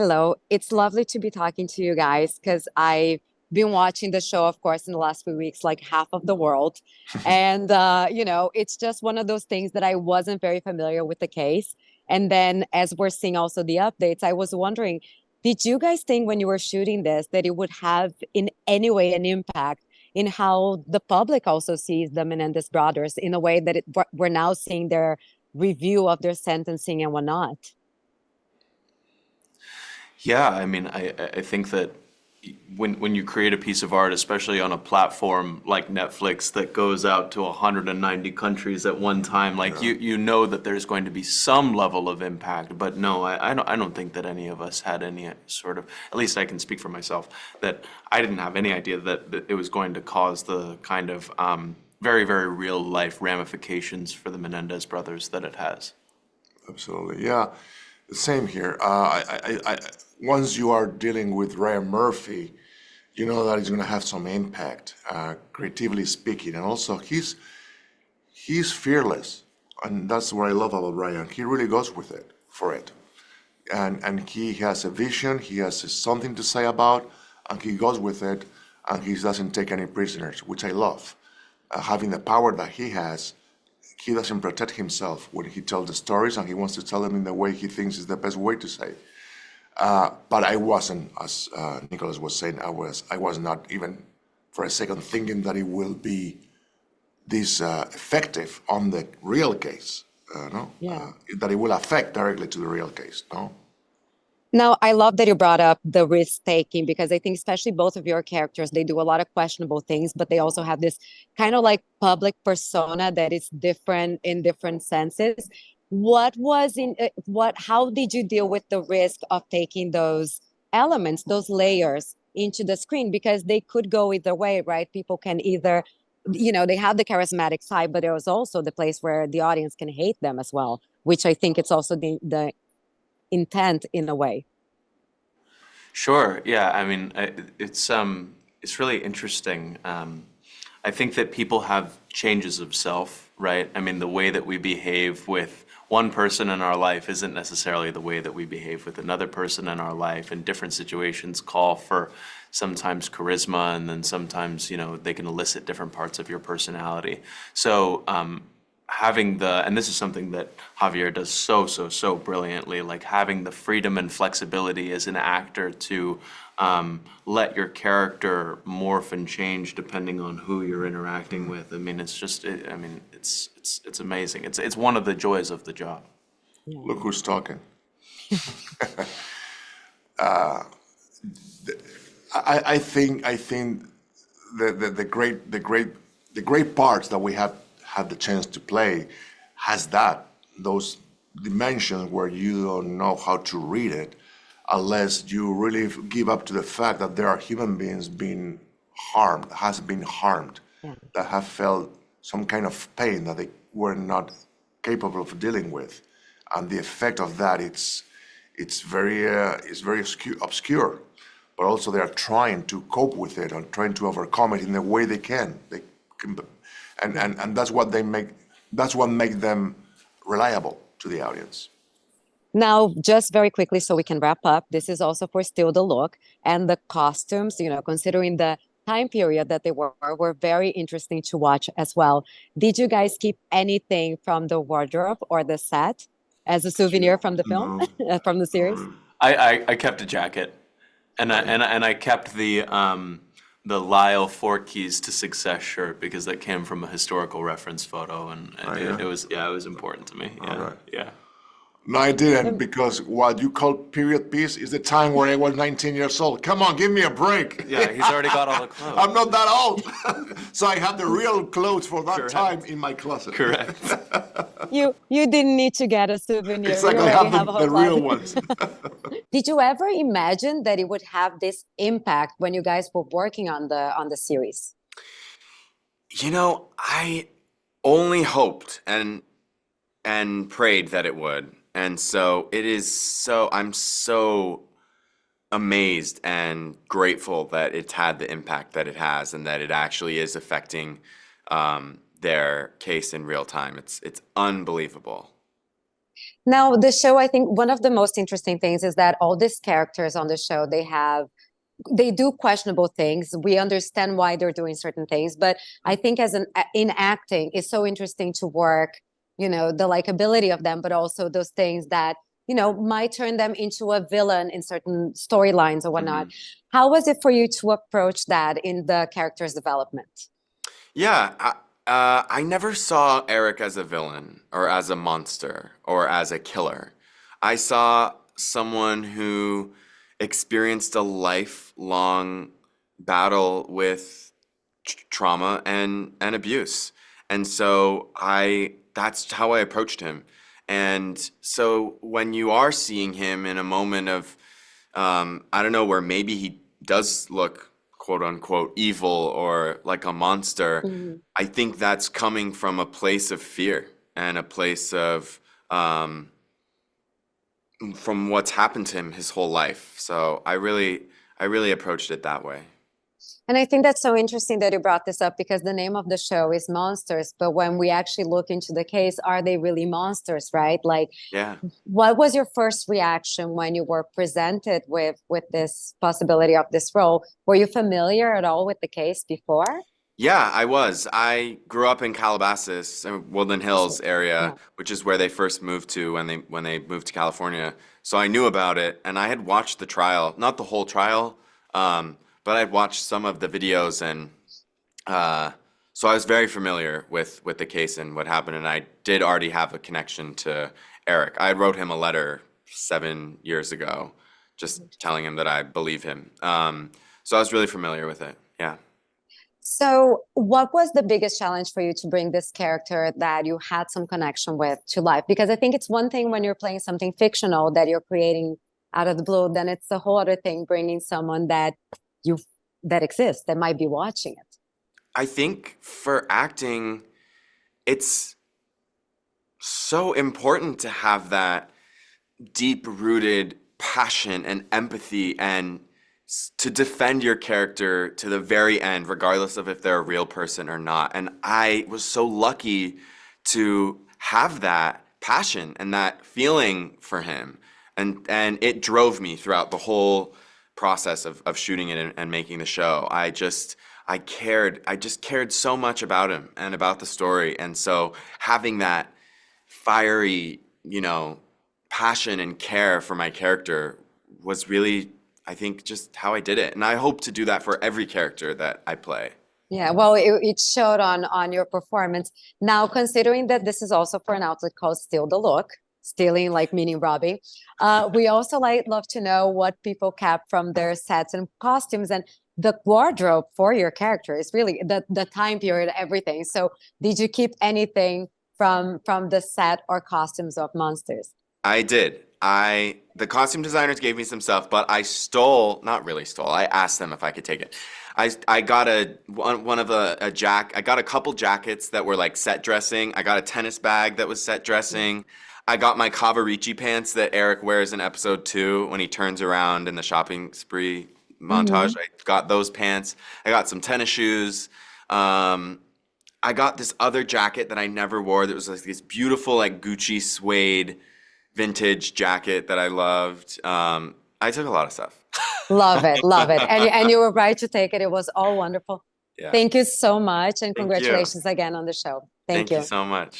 Hello. It's lovely to be talking to you guys because I've been watching the show, of course, in the last few weeks, like half of the world. And, it's just one of those things that I wasn't very familiar with the case. And then as we're seeing also the updates, I was wondering, did you guys think when you were shooting this that it would have in any way an impact in how the public also sees the Menendez brothers in a way that we're now seeing their review of their sentencing and whatnot? Yeah, I mean, I think that when you create a piece of art, especially on a platform like Netflix that goes out to 190 countries at one time, like you know that there's going to be some level of impact. But no, I don't think that any of us had any sort of, at least I can speak for myself, that I didn't have any idea that it was going to cause the kind of very, very real life ramifications for the Menendez brothers that it has. Absolutely, yeah. Same here. Once you are dealing with Ryan Murphy, you know that it's going to have some impact, creatively speaking, and also he's fearless, and that's what I love about Ryan. He really goes with it for it, and he has a vision. He has something to say about, and he goes with it, and he doesn't take any prisoners, which I love. Having the power that he has, he doesn't protect himself when he tells the stories, and he wants to tell them in the way he thinks is the best way to say. But I wasn't, as Nicholas was saying, I was not even for a second thinking that it will be this effective on the real case. No, Yeah. that it will affect directly to the real case. No. Now, I love that you brought up the risk taking because I think, especially both of your characters, they do a lot of questionable things, but they also have this kind of like public persona that is different in different senses. How did you deal with the risk of taking those elements, those layers into the screen? Because they could go either way, right? People can either, they have the charismatic side, but there was also the place where the audience can hate them as well, which I think it's also the intent in a way. Sure. Yeah. I mean, it's really interesting. I think that people have changes of self, right? I mean, the way that we behave with one person in our life isn't necessarily the way that we behave with another person in our life, and different situations call for sometimes charisma, and then sometimes, they can elicit different parts of your personality. So, and this is something that Javier does so brilliantly, like having the freedom and flexibility as an actor to let your character morph and change depending on who you're interacting with. I mean, it's amazing. It's one of the joys of the job. Look who's talking. I think the great parts that we have had the chance to play has those dimensions where you don't know how to read it unless you really give up to the fact that there are human beings being harmed, Yeah. that have felt some kind of pain that they were not capable of dealing with, and the effect of that it's very obscure, but also they are trying to cope with it and trying to overcome it in the way they can. And that's what makes them reliable to the audience. Now, just very quickly, so we can wrap up, this is also for Steal the Look, and the costumes, considering the time period that they were very interesting to watch as well. Did you guys keep anything from the wardrobe or the set as a souvenir from the film, No. from the series? I kept a jacket, and I kept the Lyle Four Keys to Success shirt because that came from a historical reference photo, and it was important to me. Yeah, right. yeah. No, I didn't, because what you call period piece is the time where I was 19 years old. Come on, give me a break. Yeah, he's already got all the clothes. I'm not that old. So I have the real clothes for that Correct. time in my closet. Correct. You didn't need to get a souvenir. It's like You I already have have a whole the real closet. ones. Did you ever imagine that it would have this impact when you guys were working on the series? I only hoped and prayed that it would. And so I'm so amazed and grateful that it's had the impact that it has, and that it actually is affecting their case in real time. It's unbelievable. Now, the show, I think one of the most interesting things is that all these characters on the show, they do questionable things. We understand why they're doing certain things, but I think in acting, it's so interesting to work, the likability of them, but also those things that, might turn them into a villain in certain storylines or whatnot. How was it for you to approach that in the character's development? Yeah, I never saw Erik as a villain or as a monster or as a killer. I saw someone who experienced a lifelong battle with trauma and abuse. And so that's how I approached him. And so when you are seeing him in a moment of, I don't know, where maybe he does look quote unquote evil or like a monster, I think that's coming from a place of fear and a place of from what's happened to him his whole life. So I really approached it that way. And I think that's so interesting that you brought this up because the name of the show is Monsters, but when we actually look into the case, are they really monsters, right? Like, Yeah. what was your first reaction when you were presented with this possibility of this role? Were you familiar at all with the case before? Yeah, I was. I grew up in Calabasas, Woodland Hills area, which is where they first moved to when they moved to California. So I knew about it, and I had watched the trial, not the whole trial, but I'd watched some of the videos, and so I was very familiar with the case and what happened, and I did already have a connection to Erik. I wrote him a letter 7 years ago, just telling him that I believe him. So I was really familiar with it. Yeah. So what was the biggest challenge for you to bring this character that you had some connection with to life? Because I think it's one thing when you're playing something fictional that you're creating out of the blue, then it's a whole other thing bringing someone that exists, that might be watching it. I think for acting, it's so important to have that deep-rooted passion and empathy and to defend your character to the very end, regardless of if they're a real person or not. And I was so lucky to have that passion and that feeling for him. And it drove me throughout the whole process of shooting it and making the show. I just cared so much about him and about the story. And so having that fiery, passion and care for my character was really, I think, just how I did it. And I hope to do that for every character that I play. Yeah, well, it showed on your performance. Now, considering that this is also for an outlet called Steal The Look, stealing like meaning robbing, we also love to know what people kept from their sets and costumes, and the wardrobe for your character is really the time period, everything. So did you keep anything from the set or costumes of Monsters? I did. The costume designers gave me some stuff, but I not really stole. I asked them if I could take it. I got I got a couple jackets that were like set dressing. I got a tennis bag that was set dressing. I got my Cavaricci pants that Erik wears in episode 2 when he turns around in the shopping spree montage. I got those pants. I got some tennis shoes. I got this other jacket that I never wore that was like this beautiful like Gucci suede vintage jacket that I loved. I took a lot of stuff. Love it, love it. And you were right to take it. It was all wonderful. Yeah. Thank you so much, and Thank you. congratulations again on the show. Thank you. Thank you so much.